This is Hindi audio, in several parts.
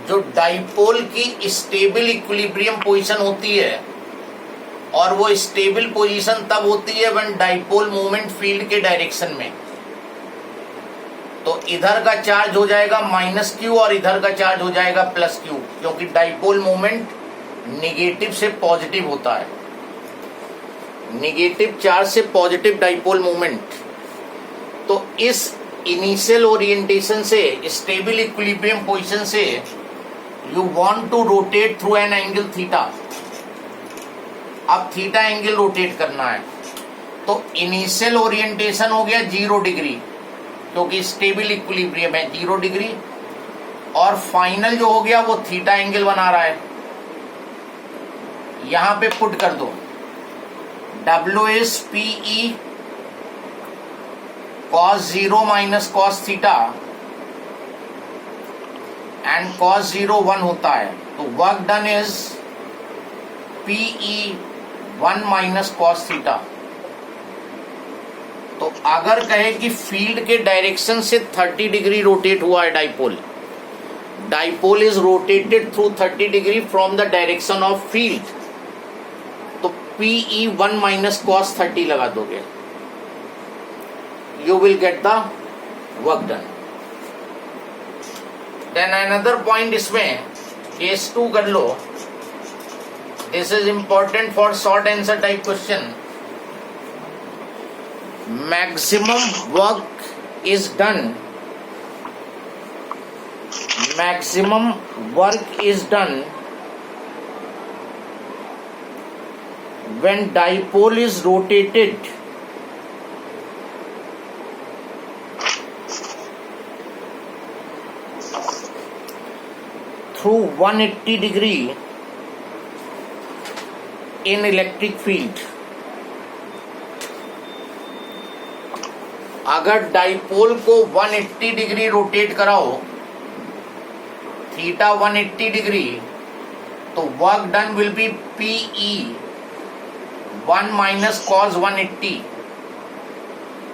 जो डाइपोल की स्टेबल इक्विलिब्रियम पोजीशन होती है, और वो स्टेबल पोजीशन तब होती है व्हेन डाइपोल मूवमेंट फील्ड के डायरेक्शन में। तो इधर का चार्ज हो जाएगा -q और इधर का चार्ज हो जाएगा +q, क्योंकि डाइपोल मूवमेंट निगेटिव से पॉजिटिव होता है, निगेटिव चार्ज से पॉजिटिव डाइपोल मूवमेंट। तो इस इनिशियल ओरिएंटेशन से, स्टेबल इक्विलिब्रियम पोजीशन से you want to rotate through an angle theta. अब थीटा एंगल रोटेट करना है, तो इनिशियल ओरिएंटेशन हो गया 0 डिग्री, क्योंकि स्टेबल इक्विलिब्रियम है 0 डिग्री, और फाइनल जो हो गया वो थीटा एंगल बना रहा है। यहां पे पुट कर दो W is PE cos 0 minus cos theta, and cos 0 1 होता है, तो work done is PE 1 minus cos theta. तो अगर कहे कि फील्ड के डायरेक्शन से 30 डिग्री रोटेट हुआ है dipole, dipole is rotated through 30 degree from the direction of field, तो PE 1 minus cos 30 लगा दोगे, you will get the work done। Then another point इसमें case 2 कर लो, this is important for short answer type question। maximum work is done when dipole is rotated through 180 degree in electric field। अगर डाइपोल को 180 डिग्री रोटेट कराओ, थीटा 180 डिग्री, तो work done will B PE 1 minus cos 180,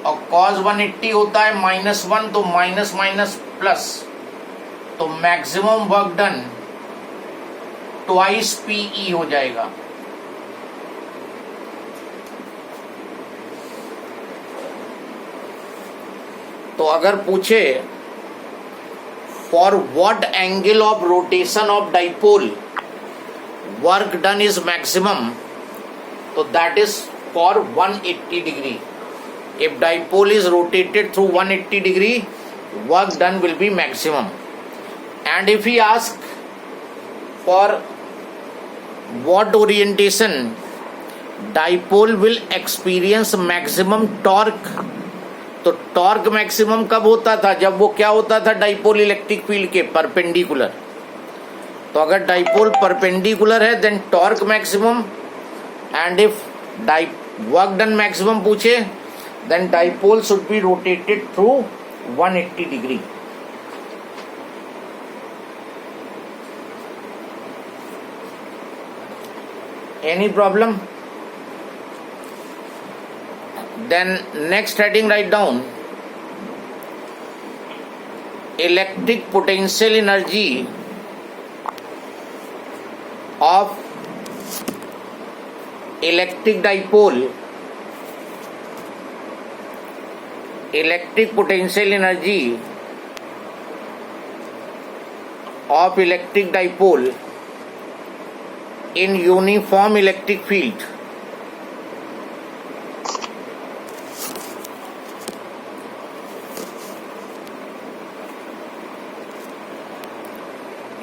और cos 180 होता है -1, तो माइनस माइनस प्लस, तो maximum work done twice PE हो जाएगा। तो अगर पूछे for what angle of rotation of dipole work done is maximum, तो that is for 180 degree. If dipole is rotated through 180 degree, work done will be maximum. And if he ask for what orientation dipole will experience maximum torque, तो टॉर्क मैक्सिमम कब होता था? जब वो क्या होता था डाइपोल इलेक्ट्रिक फील्ड के परपेंडिकुलर। तो अगर डाइपोल परपेंडिकुलर है then torque maximum, and if work done maximum पूछे then dipole should be rotated through 180 degree. Any problem? Then next heading, write down electric potential energy of electric dipole, electric potential energy of electric dipole in uniform electric field।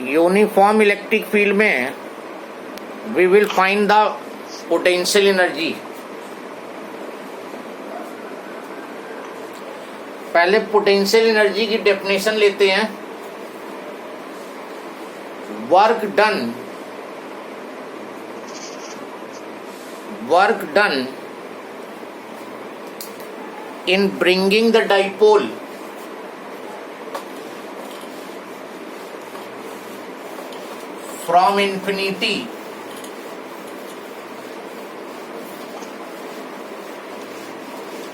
Uniform electric field में we will find the potential energy. पहले पोटेंशियल एनर्जी की डेफिनेशन लेते हैं। Work done in bringing the dipole from infinity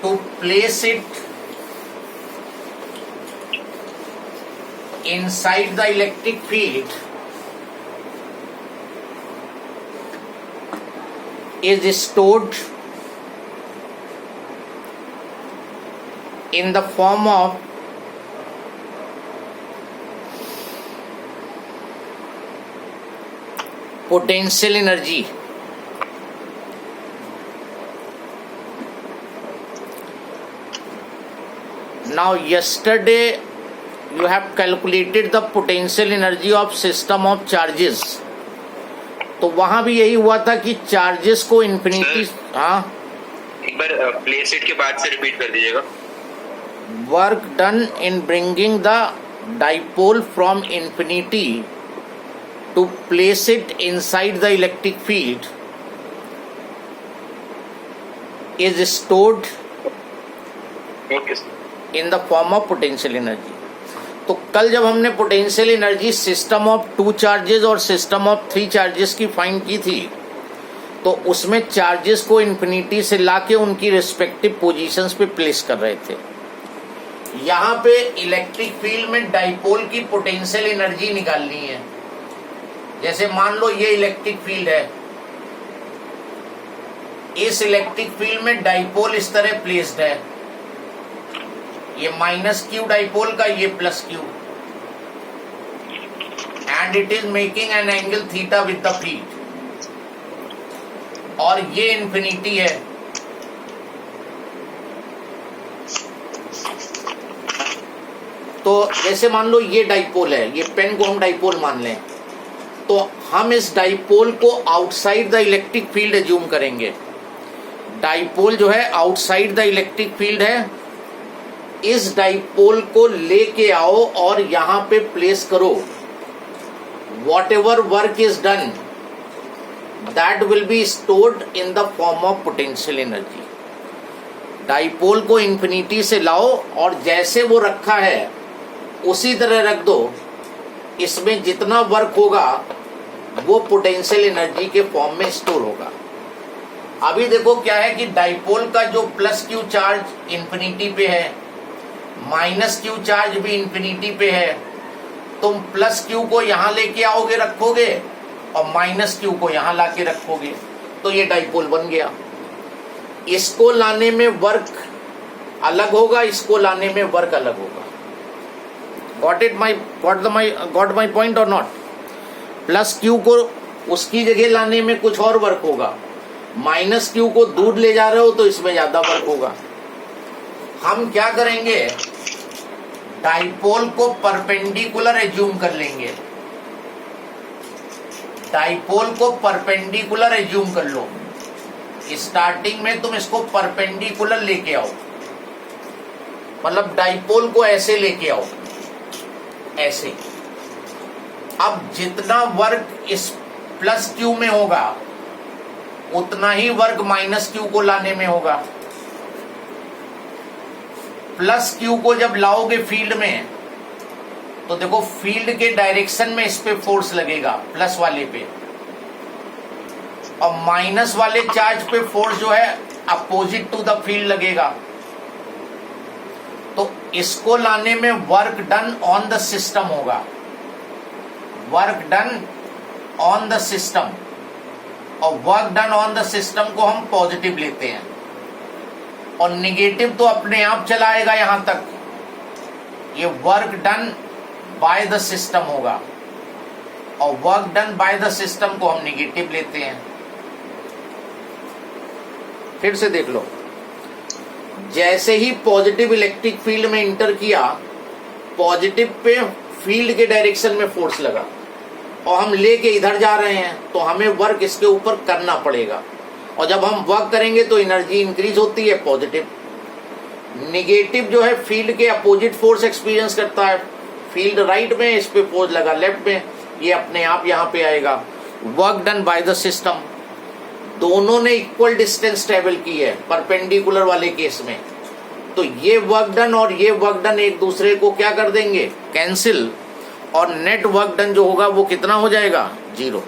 to place it inside the electric field is stored in the form of potential energy. Now yesterday you have calculated the potential energy of system of charges. तो वहां भी यही हुआ था कि चार्जेस को इन्फिनिटी, हाँ एक बार प्लेस इट के बाद से रिपीट कर दीजिएगा. Work done in bringing the dipole from infinity to place it inside the electric field is stored in the form of potential energy. तो कल जब हमने potential energy system of 2 charges और सिस्टम ऑफ 3 चार्जेस की फाइंड की थी, तो उसमें चार्जेस को इन्फिनिटी से लाके उनकी रिस्पेक्टिव पोजीशंस पे प्लेस कर रहे थे. यहाँ पे इलेक्ट्रिक फील्ड में डाइपोल की पोटेंशियल एनर्जी निकालनी है. जैसे मान लो ये इलेक्ट्रिक फील्ड है, इस इलेक्ट्रिक फील्ड में डाइपोल इस तरह प्लेस्ड है, ये माइनस क्यू डाइपोल का, ये plus Q, and it is making an angle theta with the field, और ये इन्फिनिटी है. तो जैसे मान लो ये डाइपोल है, ये पेन को हम डाइपोल मान लें, तो हम इस डाइपोल को outside the electric field assume करेंगे. डाइपोल जो है आउटसाइड द इलेक्ट्रिक फील्ड है. इस डाइपोल को लेके आओ और यहां पे प्लेस करो. What ever work is done that will be stored in the form of potential energy. Dipole को इन्फिनिटी से लाओ और जैसे वो रखा है उसी तरह रख दो. इसमें जितना वर्क होगा वो पोटेंशियल एनर्जी के फॉर्म में स्टोर होगा. अभी देखो क्या है कि डाइपोल का जो प्लस क्यू चार्ज इन्फिनिटी पे है, माइनस क्यू चार्ज भी इन्फिनिटी पे है. तुम प्लस क्यू को यहां लेके आओगे, रखोगे, और माइनस क्यू को यहां लाके रखोगे, तो ये डाइपोल बन गया. इसको लाने में वर्क अलग होगा, इसको लाने में वर्क अलग होगा. Got my point or not? Plus Q को उसकी जगह लाने में कुछ और वर्क होगा, माइनस क्यू को दूर ले जा रहे हो तो इसमें ज्यादा वर्क होगा. हम क्या करेंगे, डाइपोल को परपेंडिकुलर एज्यूम कर लेंगे. डाइपोल को परपेंडिकुलर एज्यूम कर लो. स्टार्टिंग में तुम इसको परपेंडिकुलर लेके आओ, मतलब डाइपोल को ऐसे लेके आओ, ऐसे. अब जितना वर्क इस प्लस क्यू में होगा उतना ही वर्क माइनस क्यू को लाने में होगा. प्लस क्यू को जब लाओगे फील्ड में तो देखो फील्ड के डायरेक्शन में इस पे फोर्स लगेगा, प्लस वाले पे, और माइनस वाले चार्ज पे फोर्स जो है अपोजिट टू द फील्ड लगेगा. तो इसको लाने में work done on the system होगा, work done on the system. और work done on the system को हम पॉजिटिव लेते हैं, और निगेटिव तो अपने आप चलाएगा यहां तक. ये work done by the system होगा, और work done by the system को हम निगेटिव लेते हैं. फिर से देख लो, जैसे ही पॉजिटिव इलेक्ट्रिक फील्ड में इंटर किया, पॉजिटिव पे फील्ड के डायरेक्शन में फोर्स लगा, और हम लेके इधर जा रहे हैं, तो हमें वर्क इसके ऊपर करना पड़ेगा. और जब हम वर्क करेंगे तो एनर्जी इंक्रीज होती है पॉजिटिव. निगेटिव जो है फील्ड के अपोजिट फोर्स एक्सपीरियंस करता है. फील्ड राइट में, इस पे फोर्स लगा लेफ्ट में, ये अपने आप यहाँ पे आएगा. Work done by the system. दोनों ने इक्वल डिस्टेंस ट्रेवल की है परपेंडिकुलर वाले केस में, तो ये वर्क डन और ये वर्क डन एक दूसरे को क्या कर देंगे, कैंसिल, और नेट वर्क डन जो होगा वो कितना हो जाएगा, 0.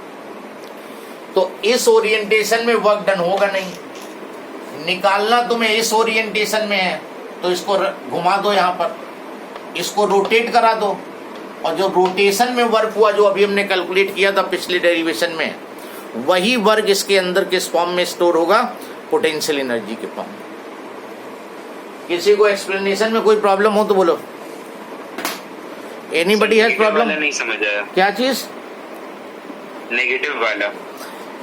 तो इस ओरिएंटेशन में वर्क डन होगा नहीं. निकालना तुम्हें इस ओरिएंटेशन में है, तो इसको घुमा दो, यहाँ पर इसको रोटेट करा दो, और जो रोटेशन में वर्क हुआ जो अभी हमने कैलकुलेट किया था पिछले डेरिवेशन में, वही वर्क इसके अंदर किस फॉर्म में स्टोर होगा, पोटेंशियल एनर्जी के फॉर्म में। किसी को एक्सप्लेनेशन में कोई प्रॉब्लम हो तो बोलो। Anybody has problem? नहीं समझ आया। क्या चीज? नेगेटिव वाला।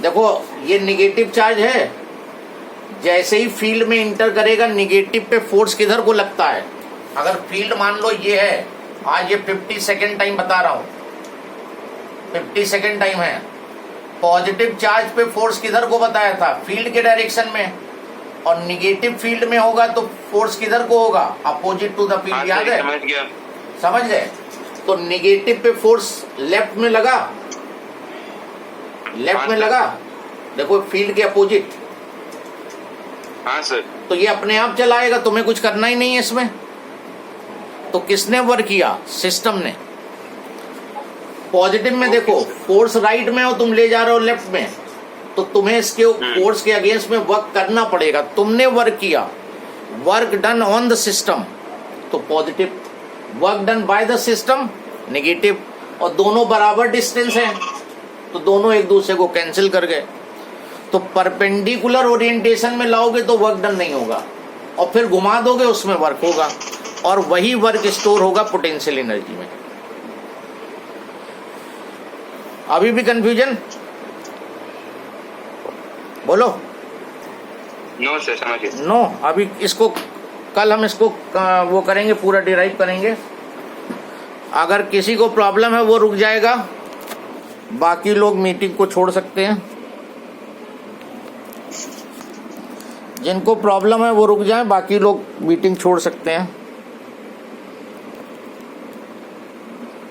देखो ये निगेटिव चार्ज है, जैसे ही फील्ड में इंटर करेगा निगेटिव पे फोर्स किधर को लगता है। अगर फील्ड मान लो ये है, आज ये 50 सेकेंड टाइम बता रहा हूं, 50 सेकेंड टाइम है, पॉजिटिव चार्ज पे फोर्स किधर को बताया था, फील्ड के डायरेक्शन में, और निगेटिव फील्ड में होगा तो फोर्स किधर को होगा, अपोजिट टू द फील्ड। याद है? समझ गया। समझ गए? तो निगेटिव पे फोर्स लेफ्ट में लगा, लेफ्ट में लगा, देखो फील्ड के अपोजिट। हाँ सर। तो ये अपने आप चलाएगा, तुम्हें कुछ करना ही नहीं है इसमें। तो किसने वर्क किया? सिस्टम ने। पॉजिटिव में देखो फोर्स राइट में हो, तुम ले जा रहे हो लेफ्ट में, तो तुम्हें इसके फोर्स के अगेंस्ट में वर्क करना पड़ेगा। तुमने वर्क किया, work done on the system, तो positive, work done by the system negative, और दोनों बराबर डिस्टेंस है तो दोनों एक दूसरे को कैंसिल कर गए। तो परपेंडिकुलर ओरिएंटेशन में लाओगे तो वर्क डन नहीं होगा, और फिर घुमा दोगे उसमें वर्क होगा, और वही वर्क स्टोर होगा पोटेंशियल एनर्जी में। अभी भी कंफ्यूजन? बोलो। नो सर, समझ गए। नो, अभी इसको कल हम इसको वो करेंगे, पूरा डिराइव करेंगे। अगर किसी को प्रॉब्लम है वो रुक जाएगा, बाकी लोग मीटिंग को छोड़ सकते हैं। जिनको प्रॉब्लम है वो रुक जाएं, बाकी लोग मीटिंग छोड़ सकते हैं।